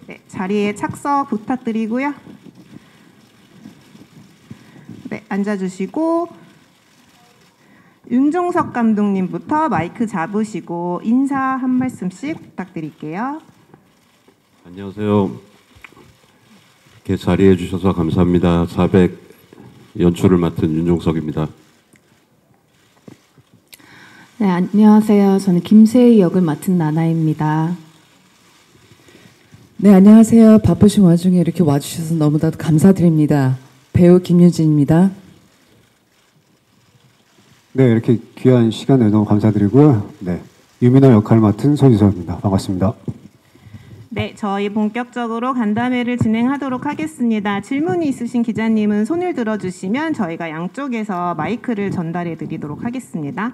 네, 자리에 착석 부탁드리고요. 네, 앉아주시고 윤종석 감독님부터 마이크 잡으시고 인사 한 말씀씩 부탁드릴게요. 안녕하세요. 이렇게 자리해 주셔서 감사합니다. 400 연출을 맡은 윤종석입니다. 네, 안녕하세요. 저는 김세희 역을 맡은 나나입니다. 네, 안녕하세요. 바쁘신 와중에 이렇게 와주셔서 너무나도 감사드립니다. 배우 김유진입니다. 네, 이렇게 귀한 시간 내서 너무 감사드리고요. 네, 유민호 역할 맡은 손희섭입니다. 반갑습니다. 네, 저희 본격적으로 간담회를 진행하도록 하겠습니다. 질문이 있으신 기자님은 손을 들어주시면 저희가 양쪽에서 마이크를 전달해 드리도록 하겠습니다.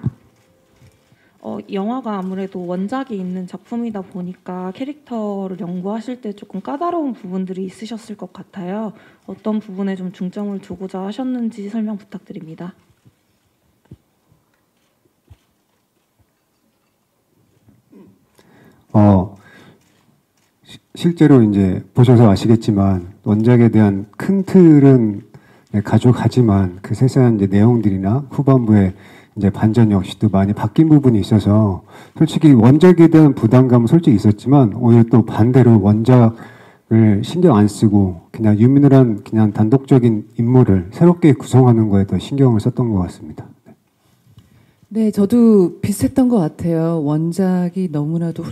영화가 아무래도 원작이 있는 작품이다 보니까 캐릭터를 연구하실 때 조금 까다로운 부분들이 있으셨을 것 같아요. 어떤 부분에 좀 중점을 두고자 하셨는지 설명 부탁드립니다. 실제로 이제 보셔서 아시겠지만 원작에 대한 큰 틀은 가져가지만 그 세세한 이제 내용들이나 후반부에 이제 반전 역시도 많이 바뀐 부분이 있어서 솔직히 원작에 대한 부담감은 솔직히 있었지만 오히려 또 반대로 원작을 신경 안 쓰고 그냥 유민호란 그냥 단독적인 인물을 새롭게 구성하는 거에 더 신경을 썼던 것 같습니다. 네, 저도 비슷했던 것 같아요. 원작이 너무나도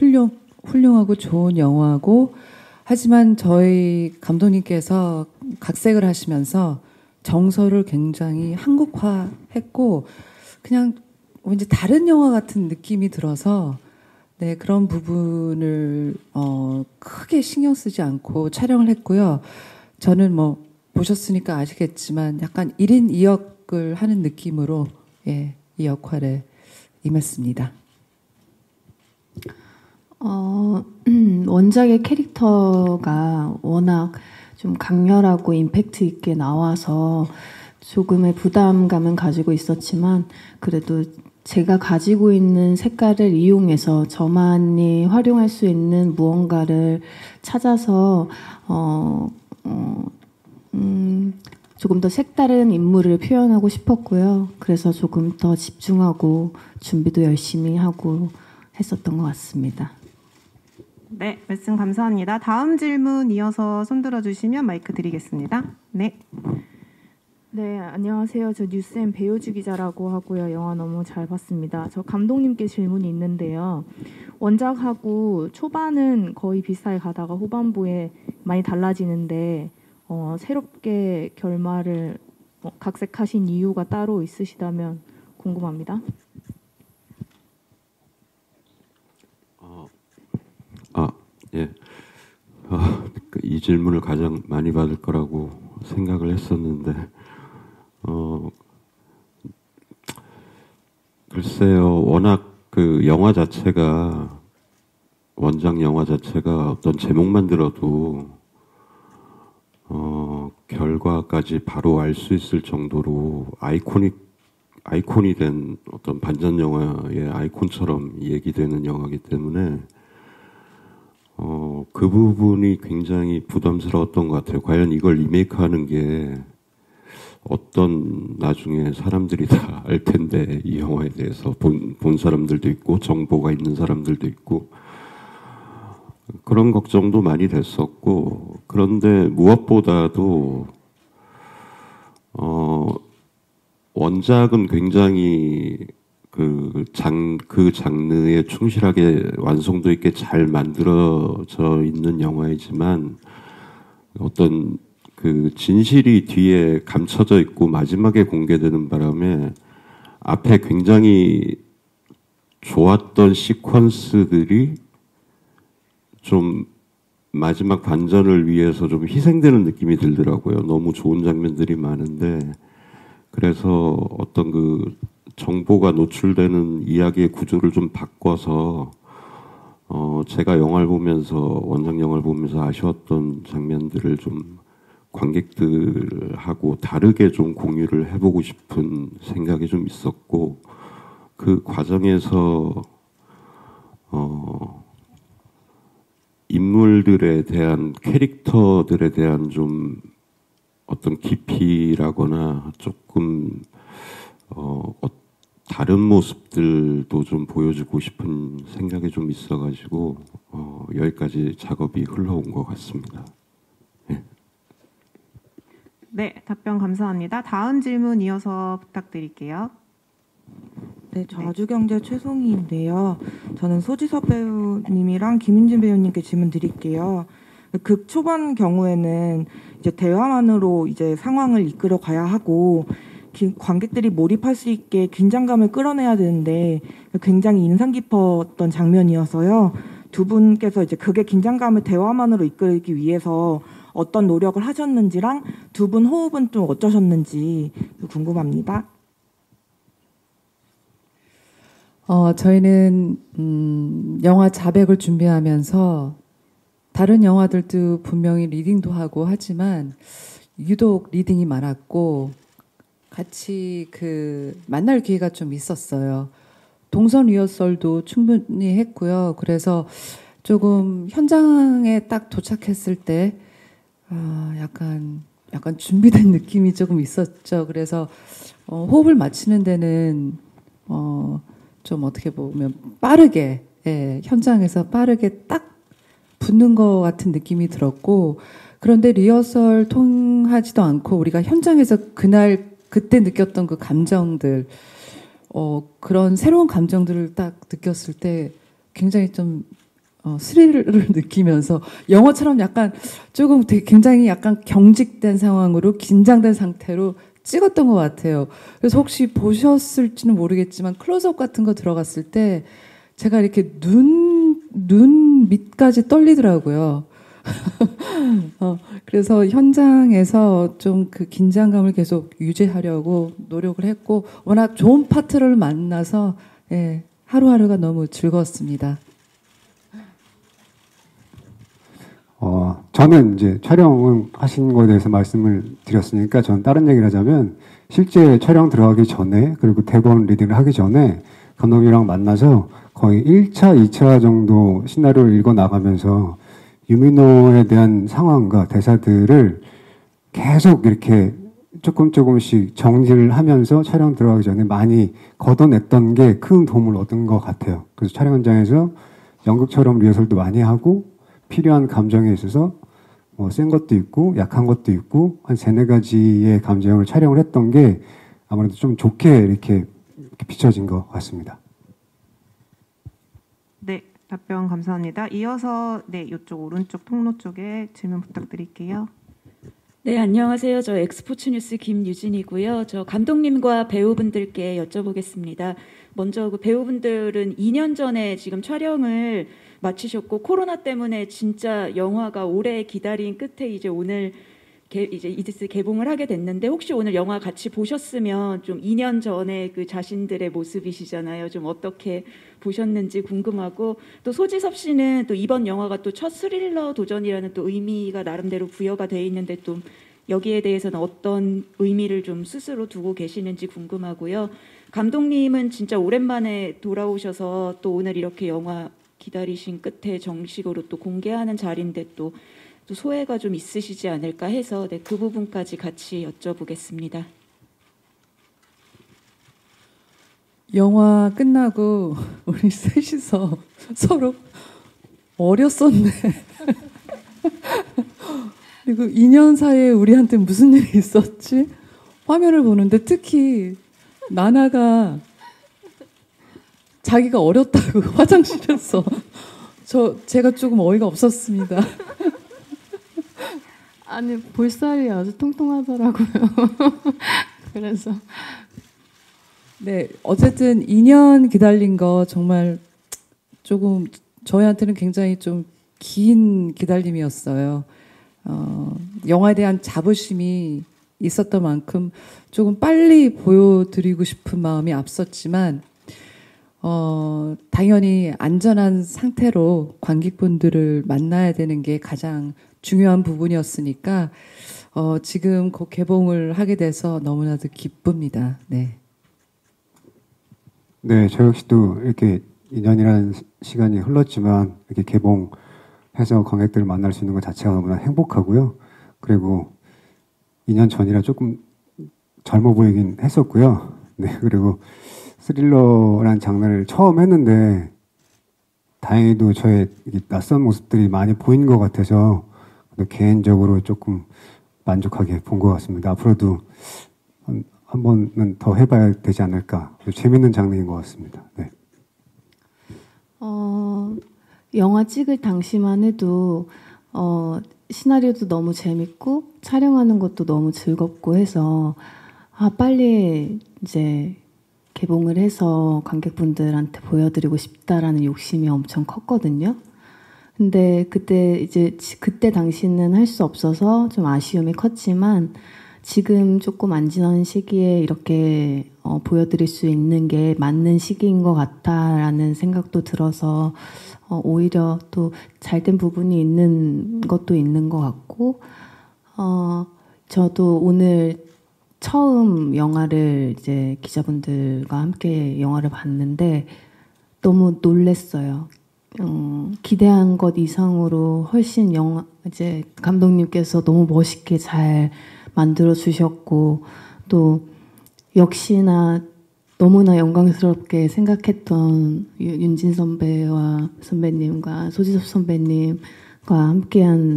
훌륭하고 좋은 영화고 하지만 저희 감독님께서 각색을 하시면서 정서를 굉장히 한국화했고 그냥 왠지 다른 영화 같은 느낌이 들어서 네, 그런 부분을 크게 신경 쓰지 않고 촬영을 했고요. 저는 뭐 보셨으니까 아시겠지만 약간 1인 2역을 하는 느낌으로 예, 이 역할에 임했습니다. 원작의 캐릭터가 워낙 좀 강렬하고 임팩트 있게 나와서 조금의 부담감은 가지고 있었지만 그래도 제가 가지고 있는 색깔을 이용해서 저만이 활용할 수 있는 무언가를 찾아서 조금 더 색다른 인물을 표현하고 싶었고요. 그래서 조금 더 집중하고 준비도 열심히 하고 했었던 것 같습니다. 네, 말씀 감사합니다. 다음 질문 이어서 손들어 주시면 마이크 드리겠습니다. 네. 네, 안녕하세요. 저 뉴스엔 배효주 기자라고 하고요. 영화 너무 잘 봤습니다. 저 감독님께 질문이 있는데요. 원작하고 초반은 거의 비슷하게 가다가 후반부에 많이 달라지는데 새롭게 결말을 각색하신 이유가 따로 있으시다면 궁금합니다. 예. 이 질문을 가장 많이 받을 거라고 생각을 했었는데, 글쎄요, 워낙 그 영화 자체가, 원작 영화 자체가 어떤 제목만 들어도, 결과까지 바로 알 수 있을 정도로 아이콘이 된 어떤 반전 영화의 아이콘처럼 얘기되는 영화이기 때문에, 그 부분이 굉장히 부담스러웠던 것 같아요. 과연 이걸 리메이크하는 게 어떤 나중에 사람들이 다 알 텐데 이 영화에 대해서 본 사람들도 있고 정보가 있는 사람들도 있고 그런 걱정도 많이 됐었고 그런데 무엇보다도 원작은 굉장히 그 장르에 충실하게 완성도 있게 잘 만들어져 있는 영화이지만 어떤 그 진실이 뒤에 감춰져 있고 마지막에 공개되는 바람에 앞에 굉장히 좋았던 시퀀스들이 좀 마지막 반전을 위해서 좀 희생되는 느낌이 들더라고요. 너무 좋은 장면들이 많은데 그래서 어떤 그 정보가 노출되는 이야기의 구조를 좀 바꿔서 제가 영화를 보면서 원작 영화를 보면서 아쉬웠던 장면들을 좀 관객들하고 다르게 좀 공유를 해보고 싶은 생각이 좀 있었고 그 과정에서 인물들에 대한 캐릭터들에 대한 좀 어떤 깊이라거나 조금 다른 모습들도 좀 보여주고 싶은 생각이 좀 있어가지고 여기까지 작업이 흘러온 것 같습니다. 네, 답변 감사합니다. 다음 질문 이어서 부탁드릴게요. 네, 저주경제 최송이인데요. 저는 소지섭 배우님이랑 김윤진 배우님께 질문 드릴게요. 극 초반 경우에는 이제 대화만으로 이제 상황을 이끌어 가야 하고 관객들이 몰입할 수 있게 긴장감을 끌어내야 되는데 굉장히 인상 깊었던 장면이어서요. 두 분께서 이제 극의 긴장감을 대화만으로 이끌기 위해서 어떤 노력을 하셨는지랑 두 분 호흡은 좀 어쩌셨는지 궁금합니다. 저희는 영화 자백을 준비하면서 다른 영화들도 분명히 리딩도 하고 하지만 유독 리딩이 많았고 같이 만날 기회가 좀 있었어요. 동선 리허설도 충분히 했고요. 그래서 조금 현장에 딱 도착했을 때 약간 준비된 느낌이 조금 있었죠. 그래서 호흡을 맞추는 데는 좀 어떻게 보면 빠르게 현장에서 빠르게 딱 붙는 것 같은 느낌이 들었고, 그런데 리허설 통하지도 않고 우리가 현장에서 그때 느꼈던 그 감정들, 그런 새로운 감정들을 딱 느꼈을 때 굉장히 좀 스릴을 느끼면서 영화처럼 약간 조금 굉장히 약간 경직된 상황으로 긴장된 상태로 찍었던 것 같아요. 그래서 혹시 보셨을지는 모르겠지만 클로즈업 같은 거 들어갔을 때 제가 이렇게 눈 밑까지 떨리더라고요. 그래서 현장에서 좀 그 긴장감을 계속 유지하려고 노력을 했고, 워낙 좋은 파트를 만나서 하루하루가 너무 즐거웠습니다. 저는 이제 촬영을 하신 거에 대해서 말씀을 드렸으니까 저는 다른 얘기를 하자면, 실제 촬영 들어가기 전에 그리고 대본 리딩을 하기 전에 감독님이랑 만나서 거의 1차, 2차 정도 시나리오를 읽어 나가면서 유민호에 대한 상황과 대사들을 계속 이렇게 조금씩 정리를 하면서 촬영 들어가기 전에 많이 걷어냈던 게 큰 도움을 얻은 것 같아요. 그래서 촬영 현장에서 연극처럼 리허설도 많이 하고 필요한 감정에 있어서 뭐 센 것도 있고 약한 것도 있고 한 3-4가지의 감정을 촬영을 했던 게 아무래도 좀 좋게 이렇게 비춰진 것 같습니다. 네, 답변 감사합니다. 이어서 이쪽 오른쪽 통로 쪽에 질문 부탁드릴게요. 네, 안녕하세요. 저 엑스포츠 뉴스 김유진이고요. 저 감독님과 배우분들께 여쭤보겠습니다. 먼저 그 배우분들은 2년 전에 지금 촬영을 마치셨고 코로나 때문에 진짜 영화가 오래 기다린 끝에 이제 오늘 이제 이디스 개봉을 하게 됐는데, 혹시 오늘 영화 같이 보셨으면 좀 2년 전에 그 자신들의 모습이시잖아요. 좀 어떻게 보셨는지 궁금하고, 또 소지섭 씨는 또 이번 영화가 또 첫 스릴러 도전이라는 또 의미가 나름대로 부여가 돼 있는데 또 여기에 대해서는 어떤 의미를 좀 스스로 두고 계시는지 궁금하고요. 감독님은 진짜 오랜만에 돌아오셔서 또 오늘 이렇게 영화 기다리신 끝에 정식으로 또 공개하는 자리인데 또 소회가 좀 있으시지 않을까 해서 그 부분까지 같이 여쭤보겠습니다. 영화 끝나고 우리 셋이서 서로 어렸었네. 그리고 2년 사이에 우리한테 무슨 일이 있었지? 화면을 보는데 특히 나나가 자기가 어렸다고 화장실에서 제가 조금 어이가 없었습니다. 아니, 볼살이 아주 통통하더라고요. 그래서 네, 어쨌든 2년 기다린 거 정말 조금 저희한테는 굉장히 좀 긴 기다림이었어요. 영화에 대한 자부심이 있었던 만큼 조금 빨리 보여드리고 싶은 마음이 앞섰지만 당연히 안전한 상태로 관객분들을 만나야 되는 게 가장 중요한 부분이었으니까 지금 곧 개봉을 하게 돼서 너무나도 기쁩니다. 네. 네, 저 역시도 이렇게 2년이라는 시간이 흘렀지만 이렇게 개봉 해서 관객들을 만날 수 있는 것 자체가 너무나 행복하고요. 그리고 2년 전이라 조금 젊어 보이긴 했었고요. 네, 그리고 스릴러란 장르를 처음 했는데 다행히도 저의 낯선 모습들이 많이 보인 것 같아서 개인적으로 조금 만족하게 본 것 같습니다. 앞으로도 한 번은 더 해봐야 되지 않을까. 재밌는 장르인 것 같습니다. 네. 영화 찍을 당시만 해도 시나리오도 너무 재밌고 촬영하는 것도 너무 즐겁고 해서 빨리 이제 개봉을 해서 관객분들한테 보여드리고 싶다라는 욕심이 엄청 컸거든요. 근데 그때 당시는 할 수 없어서 좀 아쉬움이 컸지만 지금 조금 안 지난 시기에 이렇게 보여드릴 수 있는 게 맞는 시기인 것 같다라는 생각도 들어서 오히려 또 잘된 부분이 있는 것도 있는 것 같고 저도 오늘 처음 영화를 이제 기자분들과 함께 영화를 봤는데 너무 놀랬어요. 기대한 것 이상으로 훨씬 이제 감독님께서 너무 멋있게 잘 만들어 주셨고 또 역시나 너무나 영광스럽게 생각했던 윤진 선배님과 소지섭 선배님과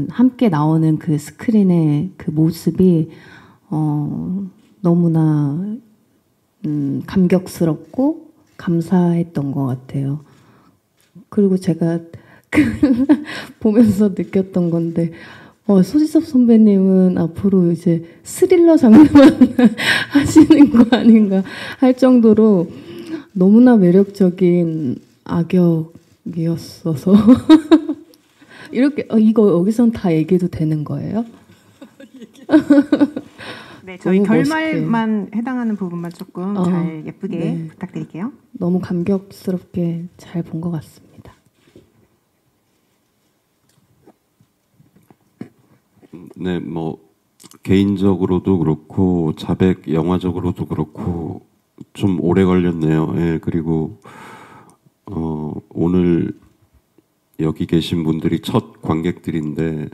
함께 나오는 그 스크린의 그 모습이 너무나 감격스럽고 감사했던 것 같아요. 그리고 제가 보면서 느꼈던 건데 소지섭 선배님은 앞으로 이제 스릴러 장르만 하시는 거 아닌가 할 정도로 너무나 매력적인 악역이었어서 이렇게 이거 여기선 다 얘기해도 되는 거예요? 네, 저희 너무 결말만 해당하는 부분만 조금 잘 예쁘게 네. 부탁드릴게요. 너무 감격스럽게 잘 본 것 같습니다. 네, 뭐 개인적으로도 그렇고 자백 영화적으로도 그렇고 좀 오래 걸렸네요. 예, 그리고 오늘 여기 계신 분들이 첫 관객들인데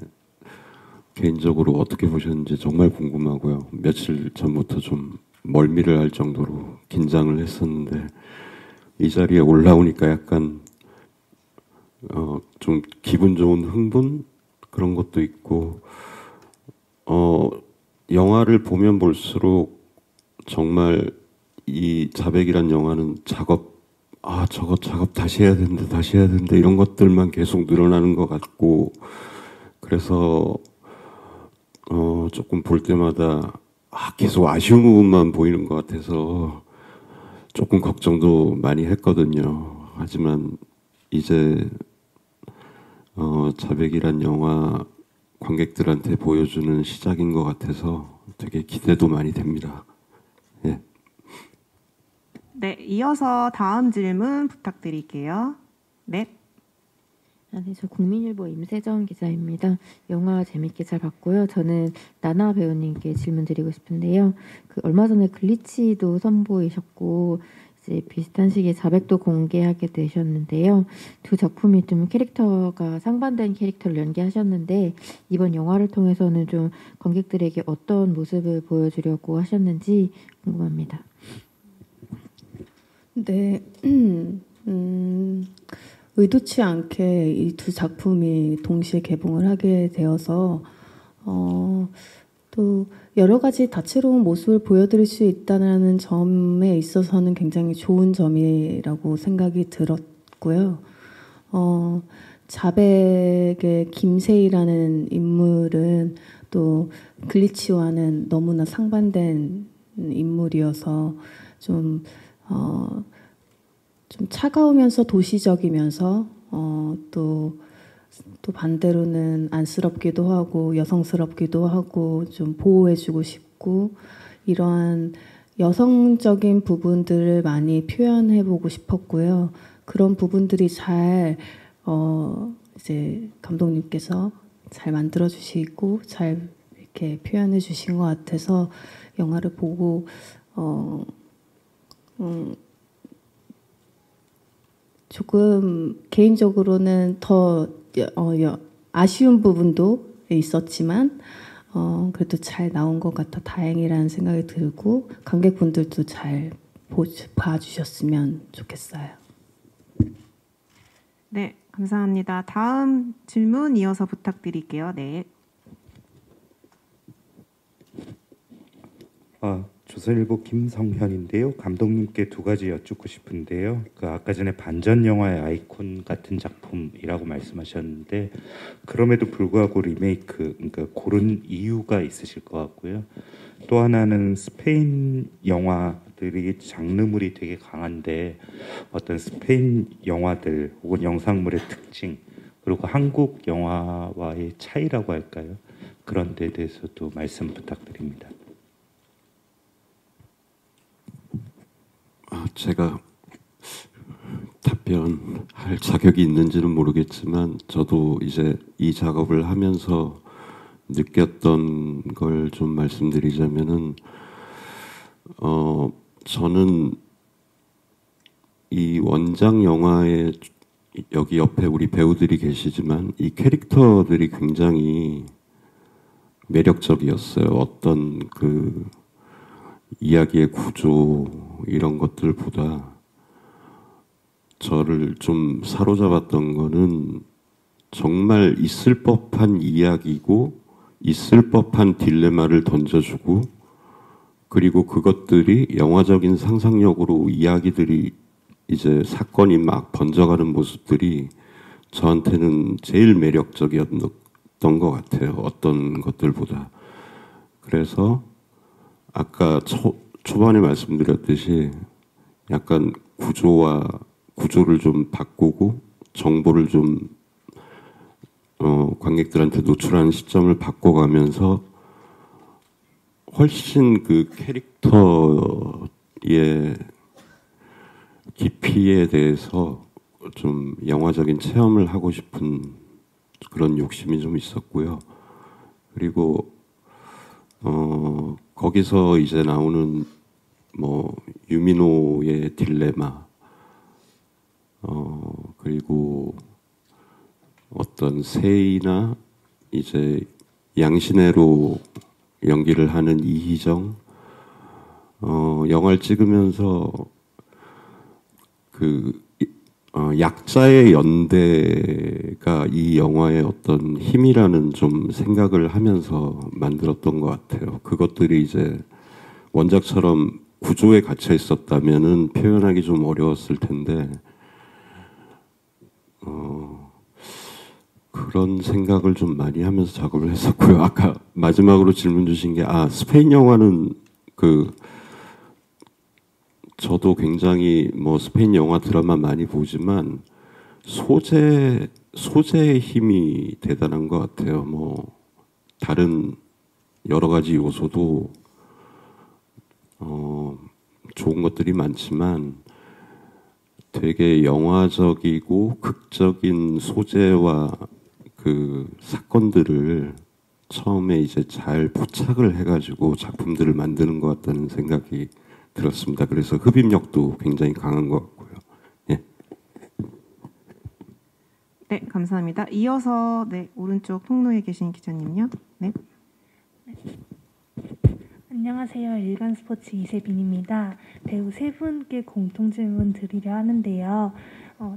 개인적으로 어떻게 보셨는지 정말 궁금하고요. 며칠 전부터 좀 멀미를 할 정도로 긴장을 했었는데 이 자리에 올라오니까 약간 좀 기분 좋은 흥분 그런 것도 있고 영화를 보면 볼수록 정말 이 자백이란 영화는 저거 작업 다시 해야 되는데 이런 것들만 계속 늘어나는 것 같고 그래서 조금 볼 때마다 계속 아쉬운 부분만 보이는 것 같아서 조금 걱정도 많이 했거든요. 하지만 이제 자백이란 영화 관객들한테 보여주는 시작인 것 같아서 되게 기대도 많이 됩니다. 예. 네, 이어서 다음 질문 부탁드릴게요. 네. 네, 저 국민일보 임세정 기자입니다. 영화 재밌게 잘 봤고요. 저는 나나 배우님께 질문 드리고 싶은데요. 얼마 전에 글리치도 선보이셨고 이제 비슷한 시기에 자백도 공개하게 되셨는데요. 두 작품이 좀 캐릭터가 상반된 캐릭터를 연기하셨는데 이번 영화를 통해서는 좀 관객들에게 어떤 모습을 보여주려고 하셨는지 궁금합니다. 네, 의도치 않게 이 두 작품이 동시에 개봉을 하게 되어서 또 여러 가지 다채로운 모습을 보여드릴 수 있다는 점에 있어서는 굉장히 좋은 점이라고 생각이 들었고요. 자백의 김세희라는 인물은 또 글리치와는 너무나 상반된 인물이어서 좀 차가우면서 도시적이면서 또 반대로는 안쓰럽기도 하고 여성스럽기도 하고 좀 보호해주고 싶고 이러한 여성적인 부분들을 많이 표현해보고 싶었고요. 그런 부분들이 잘 이제 감독님께서 잘 만들어주시고 잘 이렇게 표현해주신 것 같아서 영화를 보고 조금 개인적으로는 더 아쉬운 부분도 있었지만 그래도 잘 나온 것 같아 다행이라는 생각이 들고 관객분들도 잘 봐주셨으면 좋겠어요. 네, 감사합니다. 다음 질문 이어서 부탁드릴게요. 네. 조선일보 김성현인데요. 감독님께 두 가지 여쭙고 싶은데요. 아까 전에 반전 영화의 아이콘 같은 작품이라고 말씀하셨는데 그럼에도 불구하고 리메이크, 그러니까 고른 이유가 있으실 것 같고요. 또 하나는 스페인 영화들이 장르물이 되게 강한데 어떤 스페인 영화들 혹은 영상물의 특징 그리고 한국 영화와의 차이라고 할까요? 그런 데에 대해서도 말씀 부탁드립니다. 제가 답변할 자격이 있는지는 모르겠지만 저도 이제 이 작업을 하면서 느꼈던 걸 좀 말씀드리자면은 저는 이 원작 영화에 여기 옆에 우리 배우들이 계시지만 이 캐릭터들이 굉장히 매력적이었어요. 어떤 그 이야기의 구조 이런 것들보다 저를 좀 사로잡았던 거는 정말 있을 법한 이야기고 있을 법한 딜레마를 던져주고 그리고 그것들이 영화적인 상상력으로 이야기들이 이제 사건이 막 번져가는 모습들이 저한테는 제일 매력적이었던 것 같아요. 어떤 것들보다. 그래서 아까 초반에 말씀드렸듯이 약간 구조를 좀 바꾸고 정보를 좀 관객들한테 노출하는 시점을 바꿔가면서 훨씬 그 캐릭터의 깊이에 대해서 좀 영화적인 체험을 하고 싶은 그런 욕심이 좀 있었고요. 그리고 거기서 이제 나오는 뭐 유민호의 딜레마, 그리고 어떤 세이나 이제 양신혜로 연기를 하는 이희정, 영화를 찍으면서 약자의 연대가 이 영화의 어떤 힘이라는 좀 생각을 하면서 만들었던 것 같아요. 그것들이 이제 원작처럼 구조에 갇혀 있었다면은 표현하기 좀 어려웠을 텐데, 그런 생각을 좀 많이 하면서 작업을 했었고요. 아까 마지막으로 질문 주신 게, 스페인 영화는 저도 굉장히 뭐 스페인 영화 드라마 많이 보지만 소재의 힘이 대단한 것 같아요. 뭐 다른 여러 가지 요소도 좋은 것들이 많지만 되게 영화적이고 극적인 소재와 그 사건들을 처음에 이제 잘 포착을 해가지고 작품들을 만드는 것 같다는 생각이 들었습니다. 그래서 흡입력도 굉장히 강한 것 같고요. 예. 네, 감사합니다. 이어서 오른쪽 통로에 계신 기자님요. 네. 안녕하세요. 일간스포츠 이세빈입니다. 배우 세 분께 공통 질문 드리려 하는데요.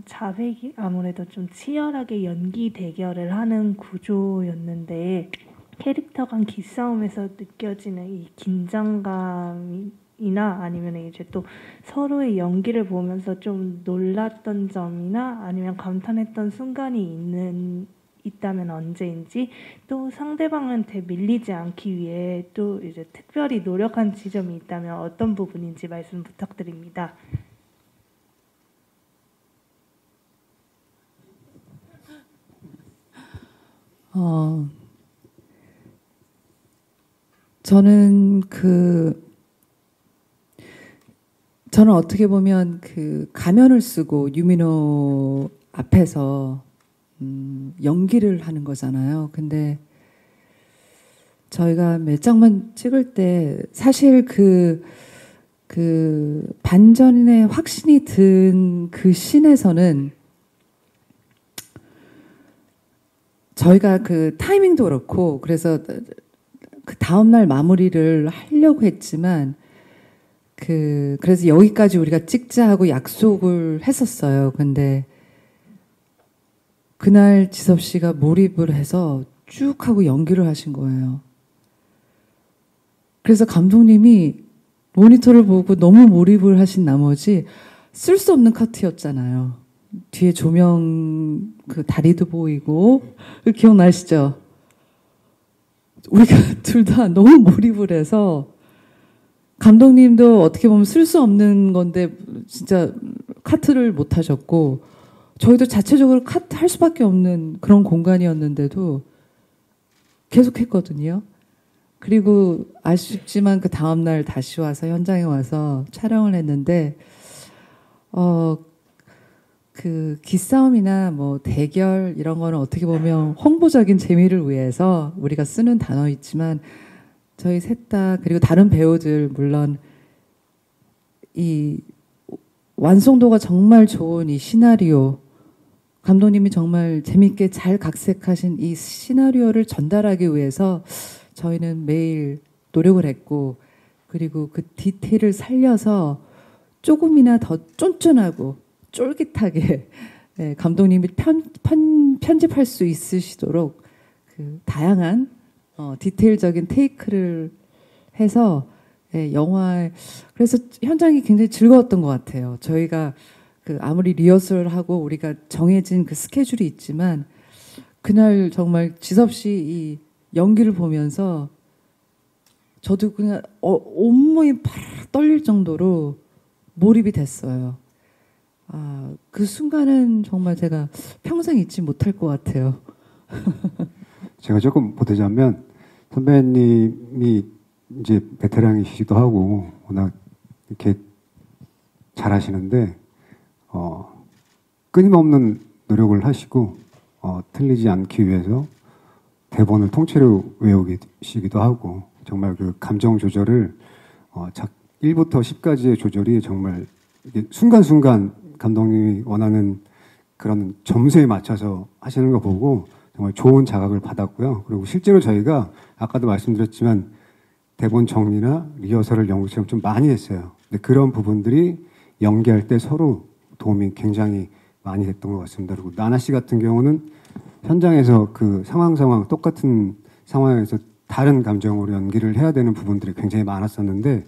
자백이 아무래도 좀 치열하게 연기 대결을 하는 구조였는데 캐릭터 간 기싸움에서 느껴지는 이 긴장감이나 아니면 이제 또 서로의 연기를 보면서 좀 놀랐던 점이나 아니면 감탄했던 순간이 있다면 언제인지, 또 상대방한테 밀리지 않기 위해 또 이제 특별히 노력한 지점이 있다면 어떤 부분인지 말씀 부탁드립니다. 저는 어떻게 보면 그 가면을 쓰고 유민호 앞에서 연기를 하는 거잖아요. 근데 저희가 몇 장만 찍을 때 사실 그 반전의 확신이 든 그 씬에서는 저희가 그 타이밍도 그렇고 그래서 그 다음날 마무리를 하려고 했지만 그래서 여기까지 우리가 찍자 하고 약속을 했었어요. 근데 그날 지섭 씨가 몰입을 해서 쭉 하고 연기를 하신 거예요. 그래서 감독님이 모니터를 보고 너무 몰입을 하신 나머지 쓸 수 없는 카트였잖아요. 뒤에 조명 그 다리도 보이고 기억나시죠? 우리가 둘 다 너무 몰입을 해서 감독님도 어떻게 보면 쓸 수 없는 건데 진짜 카트를 못 하셨고 저희도 자체적으로 카트 할 수밖에 없는 그런 공간이었는데도 계속 했거든요. 그리고 아쉽지만 그 다음날 다시 와서 현장에 와서 촬영을 했는데 그 기싸움이나 뭐 대결 이런 거는 어떻게 보면 홍보적인 재미를 위해서 우리가 쓰는 단어있지만 저희 셋 다 그리고 다른 배우들 물론 이 완성도가 정말 좋은 이 시나리오 감독님이 정말 재밌게 잘 각색하신 이 시나리오를 전달하기 위해서 저희는 매일 노력을 했고 그리고 그 디테일을 살려서 조금이나 더 쫀쫀하고 쫄깃하게 네, 감독님이 편집할 수 있으시도록 그 다양한 디테일적인 테이크를 해서 네, 영화에 그래서 현장이 굉장히 즐거웠던 것 같아요. 저희가 그 아무리 리허설하고 우리가 정해진 그 스케줄이 있지만 그날 정말 지섭 씨 이 연기를 보면서 저도 그냥 온몸이 파르르 떨릴 정도로 몰입이 됐어요. 그 순간은 정말 제가 평생 잊지 못할 것 같아요. 제가 조금 보태자면 선배님이 이제 베테랑이시기도 하고 워낙 이렇게 잘하시는데 끊임없는 노력을 하시고 틀리지 않기 위해서 대본을 통째로 외우시기도 하고 정말 그 감정 조절을 1부터 10까지의 조절이 정말 순간순간 감독님이 원하는 그런 점수에 맞춰서 하시는 거 보고 정말 좋은 자각을 받았고요. 그리고 실제로 저희가 아까도 말씀드렸지만 대본 정리나 리허설을 연구처럼 좀 많이 했어요. 근데 그런 부분들이 연기할 때 서로 도움이 굉장히 많이 됐던 것 같습니다. 그리고 나나 씨 같은 경우는 현장에서 그 상황 똑같은 상황에서 다른 감정으로 연기를 해야 되는 부분들이 굉장히 많았었는데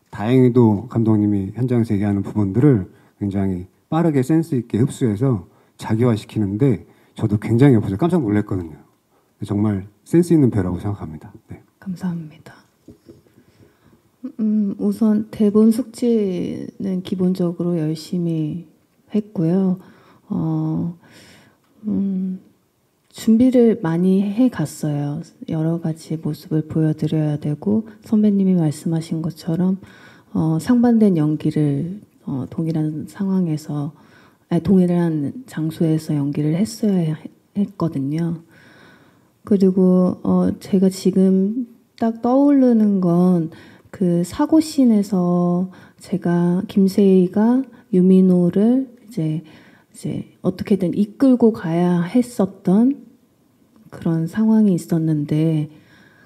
다행히도 감독님이 현장에서 얘기하는 부분들을 굉장히 빠르게 센스 있게 흡수해서 자기화시키는데 저도 굉장히 옆에서 깜짝 놀랐거든요. 정말 센스 있는 배우라고 생각합니다. 네. 감사합니다. 우선 대본 숙지는 기본적으로 열심히 했고요. 준비를 많이 해갔어요. 여러 가지 모습을 보여드려야 되고 선배님이 말씀하신 것처럼 상반된 연기를 동일한 상황에서 동일한 장소에서 연기를 했어야 했거든요. 그리고 제가 지금 딱 떠오르는 건 그 사고씬에서 제가 김세희가 유민호를 이제 어떻게든 이끌고 가야 했었던 그런 상황이 있었는데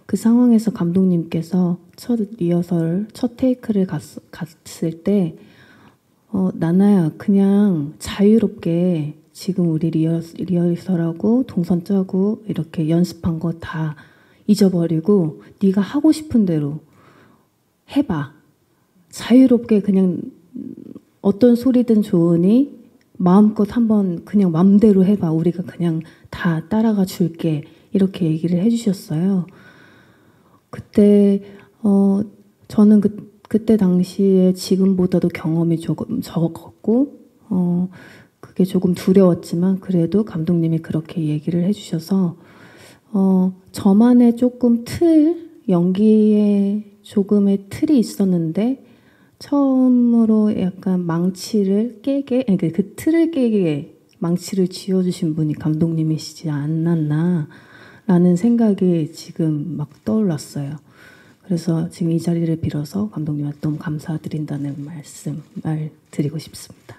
그 상황에서 감독님께서 첫 리허설, 첫 테이크를 갔을 때 나나야 그냥 자유롭게 지금 우리 리허설하고 동선 짜고 이렇게 연습한 거 다 잊어버리고 네가 하고 싶은 대로 해봐. 자유롭게 그냥 어떤 소리든 좋으니 마음껏 한번 그냥 맘대로 해봐. 우리가 그냥 다 따라가 줄게. 이렇게 얘기를 해주셨어요. 그때 저는 그때 당시에 지금보다도 경험이 조금 적었고 그게 조금 두려웠지만 그래도 감독님이 그렇게 얘기를 해주셔서 저만의 조금 연기에 조금의 틀이 있었는데 처음으로 약간 망치를 깨게, 그러니까 그 틀을 깨게 망치를 쥐어주신 분이 감독님이시지 않았나라는 생각이 지금 막 떠올랐어요. 그래서 지금 이 자리를 빌어서 감독님한테 너무 감사드린다는 말씀을 드리고 싶습니다.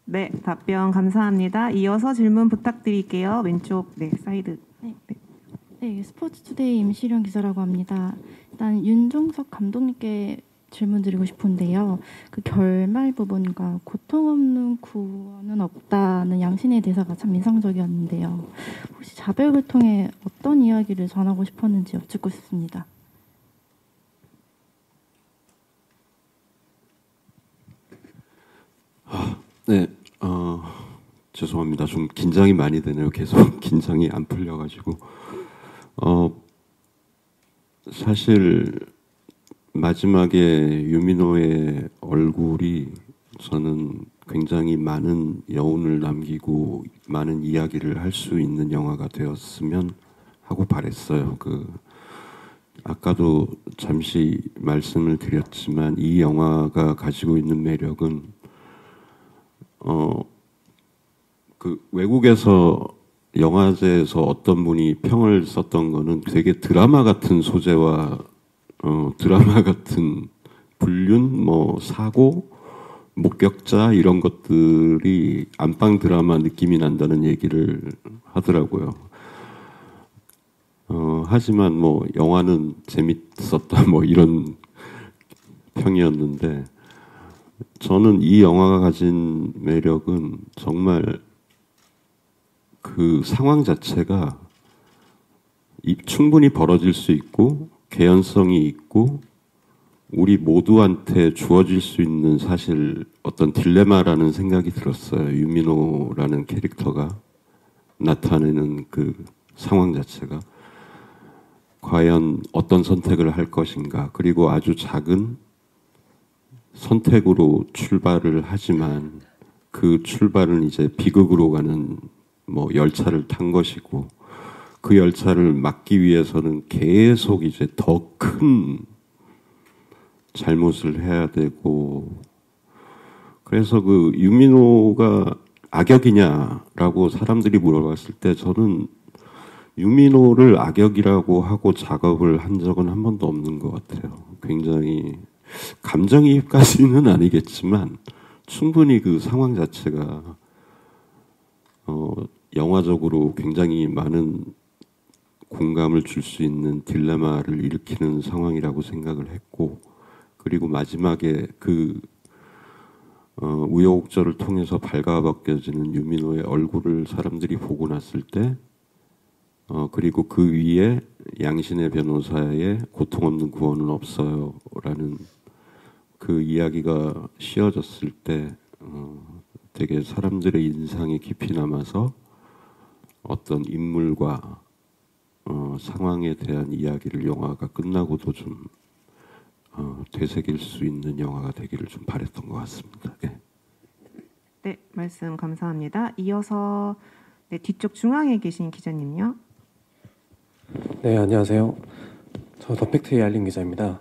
네, 답변 감사합니다. 이어서 질문 부탁드릴게요. 왼쪽 사이드. 네, 스포츠투데이 임시령 기자라고 합니다. 일단 윤종석 감독님께 질문 드리고 싶은데요. 그 결말 부분과 고통 없는 구원은 없다는 양신의 대사가 참 인상적이었는데요. 혹시 자백을 통해 어떤 이야기를 전하고 싶었는지 여쭙고 싶습니다. 네, 죄송합니다. 좀 긴장이 많이 되네요. 계속 긴장이 안 풀려가지고. 사실 마지막에 유민호의 얼굴이 저는 굉장히 많은 여운을 남기고 많은 이야기를 할 수 있는 영화가 되었으면 하고 바랬어요. 아까도 잠시 말씀을 드렸지만 이 영화가 가지고 있는 매력은 외국에서 영화제에서 어떤 분이 평을 썼던 거는 되게 드라마 같은 소재와 드라마 같은 불륜, 사고, 목격자 이런 것들이 안방 드라마 느낌이 난다는 얘기를 하더라고요. 하지만 영화는 재밌었다 이런 평이었는데 저는 이 영화가 가진 매력은 정말 그 상황 자체가 충분히 벌어질 수 있고 개연성이 있고 우리 모두한테 주어질 수 있는 사실 어떤 딜레마라는 생각이 들었어요. 유민호라는 캐릭터가 나타내는 그 상황 자체가 과연 어떤 선택을 할 것인가. 그리고 아주 작은 선택으로 출발을 하지만 그 출발은 이제 비극으로 가는 열차를 탄 것이고 그 열차를 막기 위해서는 계속 이제 더 큰 잘못을 해야 되고 그래서 그 유민호가 악역이냐라고 사람들이 물어봤을 때 저는 유민호를 악역이라고 하고 작업을 한 적은 한 번도 없는 것 같아요. 굉장히 감정이입까지는 아니겠지만 충분히 그 상황 자체가 영화적으로 굉장히 많은 공감을 줄 수 있는 딜레마를 일으키는 상황이라고 생각을 했고 그리고 마지막에 우여곡절을 통해서 발가벗겨지는 유민호의 얼굴을 사람들이 보고 났을 때 그리고 그 위에 양신의 변호사의 고통 없는 구원은 없어요 라는 그 이야기가 씌워졌을 때 되게 사람들의 인상에 깊이 남아서 어떤 인물과 상황에 대한 이야기를 영화가 끝나고도 좀 되새길 수 있는 영화가 되기를 좀 바랬던 것 같습니다. 네, 말씀 감사합니다. 이어서 뒤쪽 중앙에 계신 기자님요. 네, 안녕하세요. 저 더팩트의 알림 기자입니다.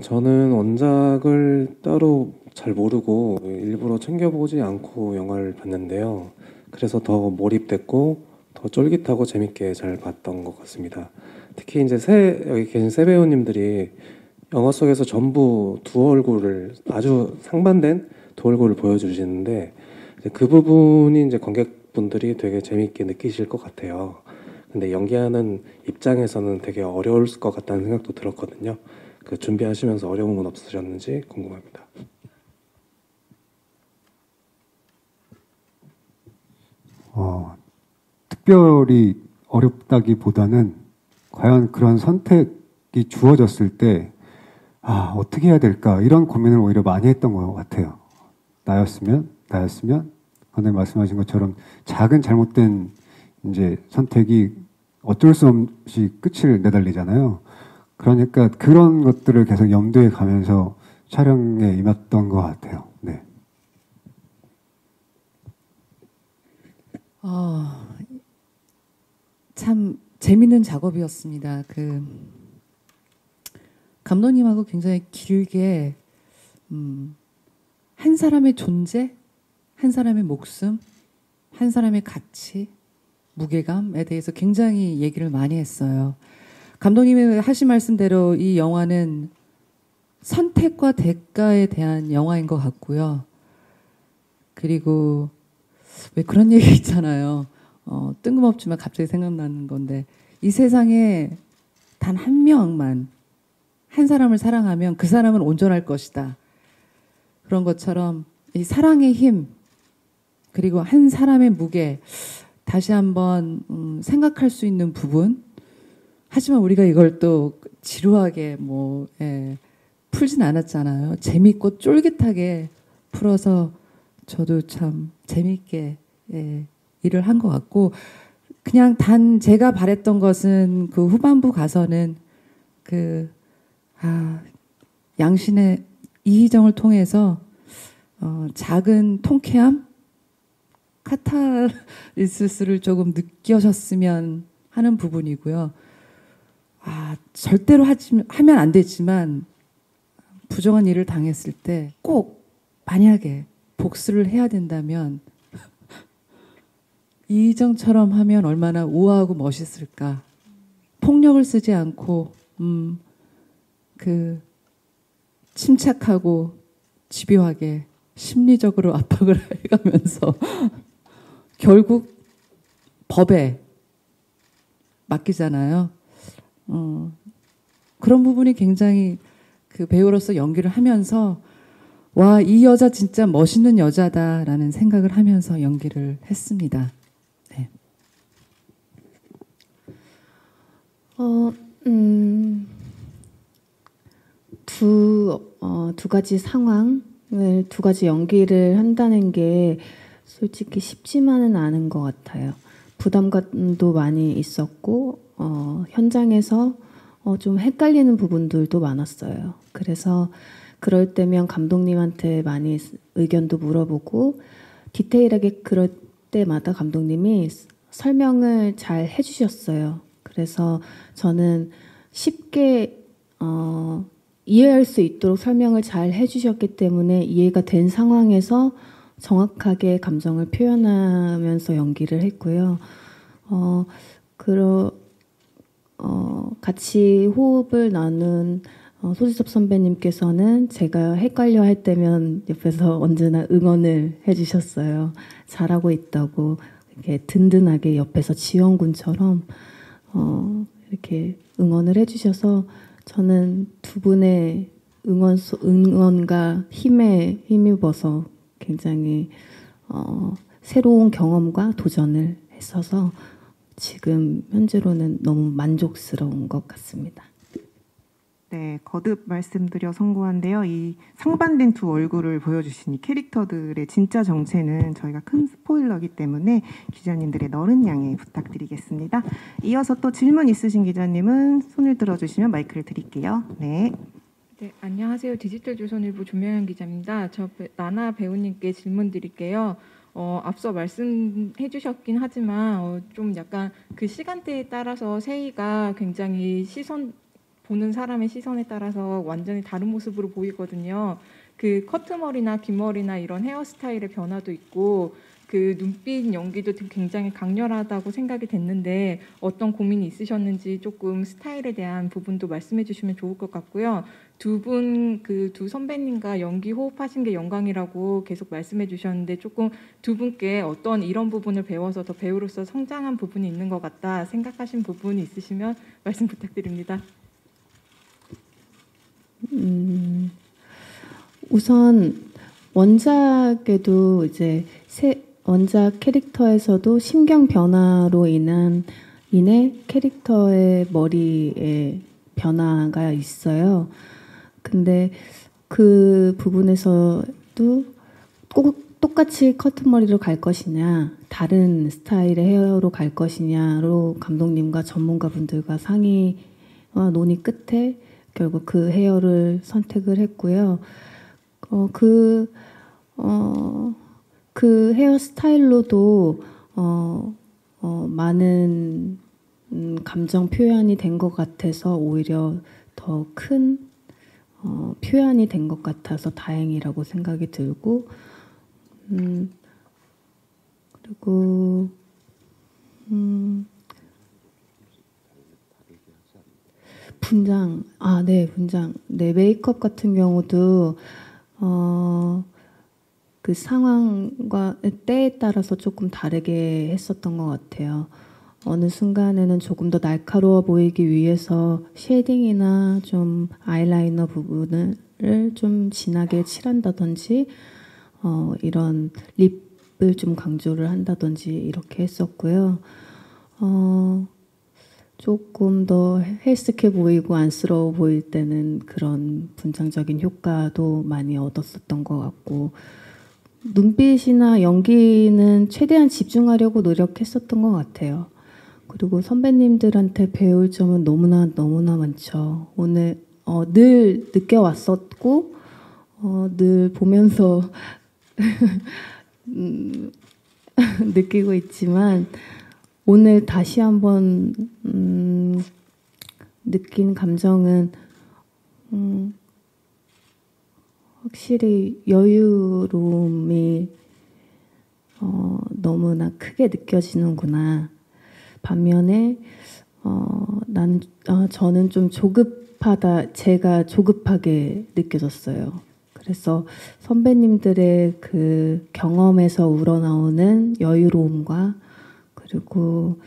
저는 원작을 따로 잘 모르고 일부러 챙겨보지 않고 영화를 봤는데요. 그래서 더 몰입됐고 더 쫄깃하고 재밌게 잘 봤던 것 같습니다. 특히 이제 여기 계신 세 배우님들이 영화 속에서 전부 두 얼굴을 아주 상반된 두 얼굴을 보여주시는데 이제 그 부분이 이제 관객분들이 되게 재밌게 느끼실 것 같아요. 근데 연기하는 입장에서는 되게 어려울 것 같다는 생각도 들었거든요. 준비하시면서 어려운 건 없으셨는지 궁금합니다. 특별히 어렵다기보다는 과연 그런 선택이 주어졌을 때 어떻게 해야 될까 이런 고민을 오히려 많이 했던 것 같아요. 나였으면 선생님 말씀하신 것처럼 작은 잘못된 이제 선택이 어쩔 수 없이 끝을 내달리잖아요. 그러니까 그런 것들을 계속 염두에 가면서 촬영에 임했던 것 같아요. 네. 참 재밌는 작업이었습니다. 감독님하고 굉장히 길게 한 사람의 존재, 한 사람의 목숨, 한 사람의 가치, 무게감에 대해서 굉장히 얘기를 많이 했어요. 감독님이 하신 말씀대로 이 영화는 선택과 대가에 대한 영화인 것 같고요. 그리고 왜 그런 얘기 있잖아요. 뜬금없지만 갑자기 생각나는 건데 이 세상에 단 한 명만 한 사람을 사랑하면 그 사람은 온전할 것이다. 그런 것처럼 이 사랑의 힘 그리고 한 사람의 무게 다시 한번 생각할 수 있는 부분. 하지만 우리가 이걸 또 지루하게 풀진 않았잖아요. 재밌고 쫄깃하게 풀어서 저도 참 재밌게 일을 한 것 같고 그냥 단 제가 바랬던 것은 그 후반부 가서는 양신의 이희정을 통해서 작은 통쾌함, 카타르시스를 조금 느껴졌으면 하는 부분이고요. 절대로 하면 안 되지만 부정한 일을 당했을 때 꼭 만약에 복수를 해야 된다면 이희정처럼 하면 얼마나 우아하고 멋있을까. 폭력을 쓰지 않고 침착하고 집요하게 심리적으로 압박을 해가면서 결국 법에 맡기잖아요. 그런 부분이 굉장히 그 배우로서 연기를 하면서 와, 이 여자 진짜 멋있는 여자다라는 생각을 하면서 연기를 했습니다. 네. 두 가지 상황을 두 가지 연기를 한다는 게 솔직히 쉽지만은 않은 것 같아요. 부담감도 많이 있었고 현장에서 좀 헷갈리는 부분들도 많았어요. 그래서 그럴 때면 감독님한테 많이 의견도 물어보고 디테일하게 그럴 때마다 감독님이 설명을 잘 해주셨어요. 그래서 저는 쉽게 이해할 수 있도록 설명을 잘 해주셨기 때문에 이해가 된 상황에서 정확하게 감정을 표현하면서 연기를 했고요. 같이 호흡을 나눈 소지섭 선배님께서는 제가 헷갈려 할 때면 옆에서 언제나 응원을 해주셨어요. 잘하고 있다고 이렇게 든든하게 옆에서 지원군처럼 이렇게 응원을 해주셔서 저는 두 분의 응원과 힘에 힘입어서 굉장히 새로운 경험과 도전을 했어서 지금 현재로는 너무 만족스러운 것 같습니다. 네, 거듭 말씀드려 성공한데요. 이 상반된 두 얼굴을 보여주신 이 캐릭터들의 진짜 정체는 저희가 큰 스포일러이기 때문에 기자님들의 너른 양해 부탁드리겠습니다. 이어서 또 질문 있으신 기자님은 손을 들어주시면 마이크를 드릴게요. 네. 네, 안녕하세요. 디지털조선일보 조명현 기자입니다. 저 나나 배우님께 질문 드릴게요. 앞서 말씀해 주셨긴 하지만 좀 약간 그 시간대에 따라서 세희가 굉장히 보는 사람의 시선에 따라서 완전히 다른 모습으로 보이거든요. 그 커트머리나 긴 머리나 이런 헤어스타일의 변화도 있고 그 눈빛 연기도 굉장히 강렬하다고 생각이 됐는데 어떤 고민이 있으셨는지 조금 스타일에 대한 부분도 말씀해 주시면 좋을 것 같고요. 두 선배님과 연기 호흡하신 게 영광이라고 계속 말씀해 주셨는데 조금 두 분께 어떤 이런 부분을 배워서 더 배우로서 성장한 부분이 있는 것 같다 생각하신 부분이 있으시면 말씀 부탁드립니다. 우선 원작에도 이제 원작 캐릭터에서도 심경 변화로 인해 캐릭터의 머리에 변화가 있어요. 근데 그 부분에서도 꼭 똑같이 커트머리로 갈 것이냐, 다른 스타일의 헤어로 갈 것이냐로 감독님과 전문가분들과 상의와 논의 끝에 결국 그 헤어를 선택을 했고요. 그 헤어스타일로도 많은 감정 표현이 된 것 같아서 오히려 더 큰 표현이 된 것 같아서 다행이라고 생각이 들고 그리고 분장, 네, 메이크업 같은 경우도 그 상황과 때에 따라서 조금 다르게 했었던 것 같아요. 어느 순간에는 조금 더 날카로워 보이기 위해서 쉐딩이나 좀 아이라이너 부분을 좀 진하게 칠한다든지 이런 립을 좀 강조를 한다든지 이렇게 했었고요. 조금 더 헬스케 보이고 안쓰러워 보일 때는 그런 분장적인 효과도 많이 얻었었던 것 같고, 눈빛이나 연기는 최대한 집중하려고 노력했었던 것 같아요. 그리고 선배님들한테 배울 점은 너무나 많죠. 오늘 늘 느껴왔었고 늘 보면서 느끼고 있지만 오늘 다시 한번 느낀 감정은 확실히 여유로움이 너무나 크게 느껴지는구나. 반면에 저는 좀 조급하다, 제가 조급하게 느껴졌어요. 그래서 선배님들의 그 경험에서 우러나오는 여유로움과 그리고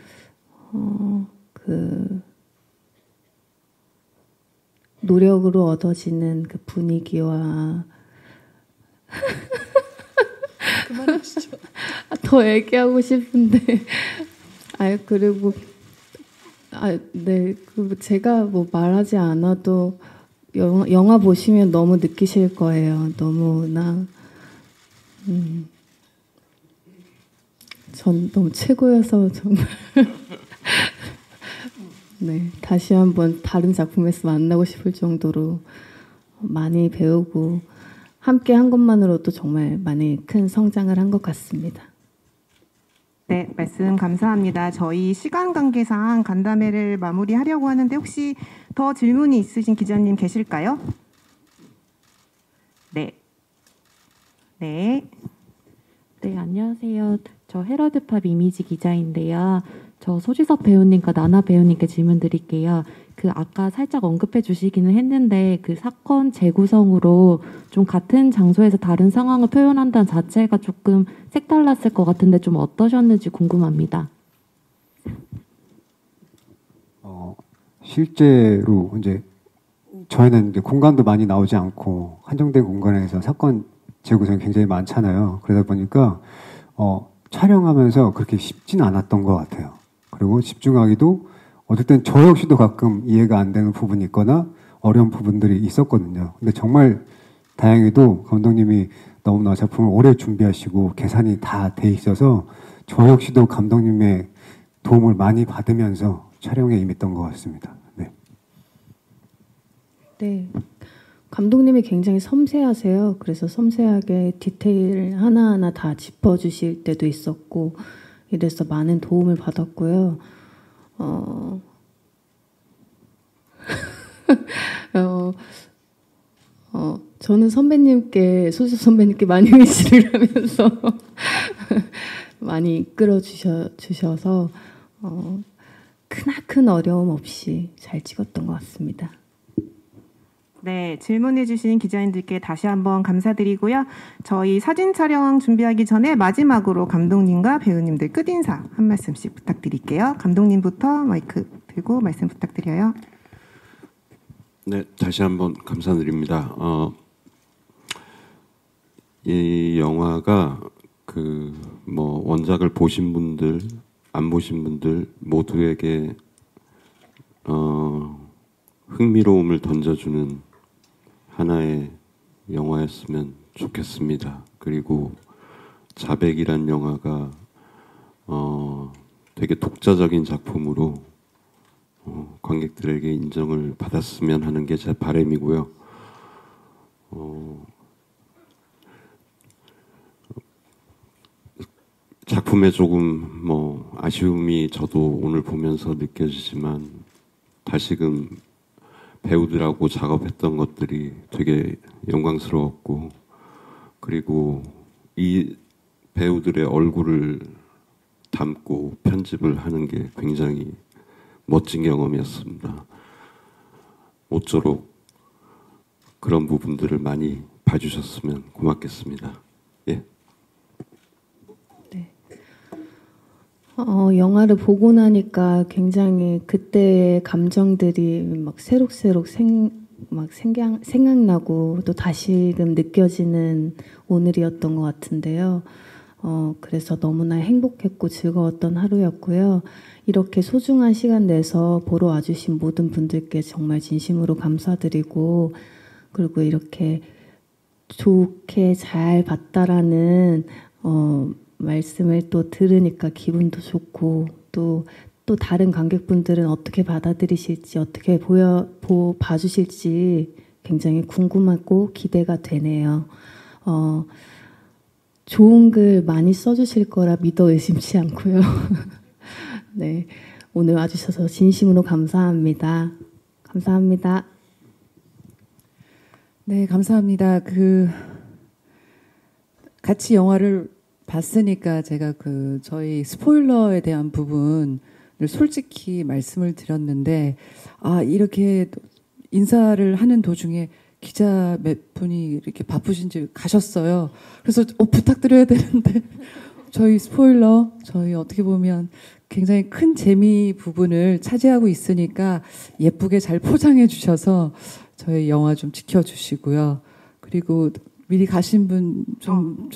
그 노력으로 얻어지는 그 분위기와 그만하시죠. 더 얘기하고 싶은데 그리고 네, 제가 뭐 말하지 않아도 영화 보시면 너무 느끼실 거예요. 너무나 전 너무 최고여서 정말 네, 다시 한번 다른 작품에서 만나고 싶을 정도로 많이 배우고 함께 한 것만으로도 정말 많이 큰 성장을 한 것 같습니다. 네, 말씀 감사합니다. 저희 시간 관계상 간담회를 마무리하려고 하는데 혹시 더 질문이 있으신 기자님 계실까요? 네. 네, 안녕하세요. 저 헤럴드팝 이미지 기자인데요. 저 소지섭 배우님과 나나 배우님께 질문 드릴게요. 그 아까 살짝 언급해 주시기는 했는데 그 사건 재구성으로 좀 같은 장소에서 다른 상황을 표현한다는 자체가 조금 색달랐을 것 같은데 좀 어떠셨는지 궁금합니다. 실제로 이제 저희는 이제 공간도 많이 나오지 않고 한정된 공간에서 사건 재구성이 굉장히 많잖아요. 그러다 보니까 촬영하면서 그렇게 쉽진 않았던 것 같아요. 그리고 집중하기도 어떨 땐 저 역시도 가끔 이해가 안 되는 부분이 있거나 어려운 부분들이 있었거든요. 근데 정말 다행히도 감독님이 너무나 작품을 오래 준비하시고 계산이 다 돼 있어서 저 역시도 감독님의 도움을 많이 받으면서 촬영에 임했던 것 같습니다. 네. 네. 감독님이 굉장히 섬세하세요. 그래서 섬세하게 디테일 하나하나 다 짚어주실 때도 있었고 이래서 많은 도움을 받았고요. 저는 소지섭 선배님께 많이 의지를 하면서 많이 이끌어 주셔서 크나큰 어려움 없이 잘 찍었던 것 같습니다. 네, 질문해 주신 기자님들께 다시 한번 감사드리고요. 저희 사진 촬영 준비하기 전에 마지막으로 감독님과 배우님들 끝인사 한 말씀씩 부탁드릴게요. 감독님부터 마이크 들고 말씀 부탁드려요. 네, 다시 한번 감사드립니다. 이 영화가 원작을 보신 분들, 안 보신 분들 모두에게 흥미로움을 던져주는 하나의 영화였으면 좋겠습니다. 그리고 자백이란 영화가 되게 독자적인 작품으로 관객들에게 인정을 받았으면 하는 게 제 바람이고요. 작품에 조금 아쉬움이 저도 오늘 보면서 느껴지지만 다시금 배우들하고 작업했던 것들이 되게 영광스러웠고 그리고 이 배우들의 얼굴을 담고 편집을 하는 게 굉장히 멋진 경험이었습니다. 모쪼록 그런 부분들을 많이 봐주셨으면 고맙겠습니다. 예. 영화를 보고 나니까 굉장히 그때의 감정들이 막 새록새록 생각나고 또 다시금 느껴지는 오늘이었던 것 같은데요. 그래서 너무나 행복했고 즐거웠던 하루였고요. 이렇게 소중한 시간 내서 보러 와주신 모든 분들께 정말 진심으로 감사드리고, 그리고 이렇게 좋게 잘 봤다라는 말씀을 또 들으니까 기분도 좋고, 또 다른 관객분들은 어떻게 받아들이실지, 어떻게 봐주실지 굉장히 궁금하고 기대가 되네요. 좋은 글 많이 써주실 거라 믿어 의심치 않고요. 네, 오늘 와주셔서 진심으로 감사합니다. 감사합니다. 네, 감사합니다. 같이 영화를 봤으니까 제가 저희 스포일러에 대한 부분을 솔직히 말씀을 드렸는데, 이렇게 인사를 하는 도중에 기자 몇 분이 이렇게 바쁘신지 가셨어요. 그래서 부탁드려야 되는데 저희 스포일러, 저희 어떻게 보면 굉장히 큰 재미 부분을 차지하고 있으니까 예쁘게 잘 포장해 주셔서 저희 영화 좀 지켜주시고요. 그리고 미리 가신 분 좀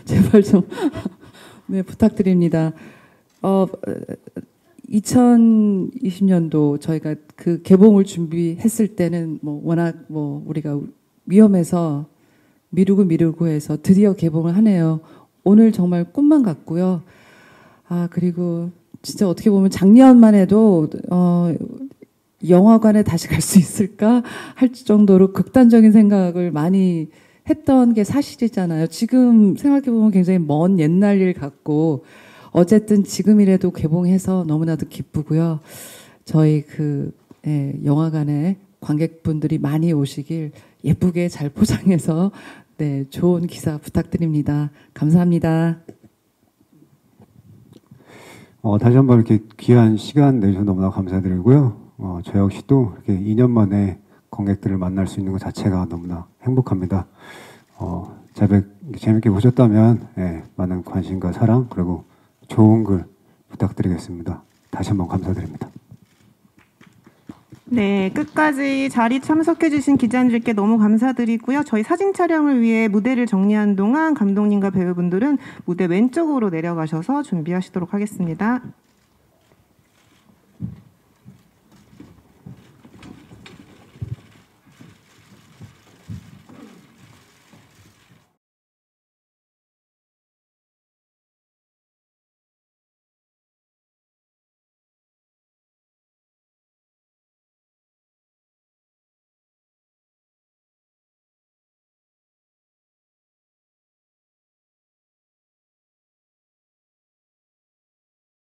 제발 좀 네, 부탁드립니다. 2020년도 저희가 그 개봉을 준비했을 때는 워낙 우리가 위험해서 미루고 해서 드디어 개봉을 하네요. 오늘 정말 꿈만 같고요. 그리고 진짜 어떻게 보면 작년만 해도 영화관에 다시 갈 수 있을까 할 정도로 극단적인 생각을 많이 했던 게 사실이잖아요. 지금 생각해보면 굉장히 먼 옛날 일 같고, 어쨌든 지금이라도 개봉해서 너무나도 기쁘고요. 저희 영화관에 관객분들이 많이 오시길 예쁘게 잘 포장해서 네, 좋은 기사 부탁드립니다. 감사합니다. 다시 한번 이렇게 귀한 시간 내주셔서 너무나 감사드리고요. 저 역시 또 이렇게 2년 만에 관객들을 만날 수 있는 것 자체가 너무나 행복합니다. 자백 재밌게 보셨다면 많은 관심과 사랑 그리고 좋은 글 부탁드리겠습니다. 다시 한번 감사드립니다. 네, 끝까지 자리 참석해주신 기자님들께 너무 감사드리고요. 저희 사진 촬영을 위해 무대를 정리한 동안 감독님과 배우분들은 무대 왼쪽으로 내려가셔서 준비하시도록 하겠습니다.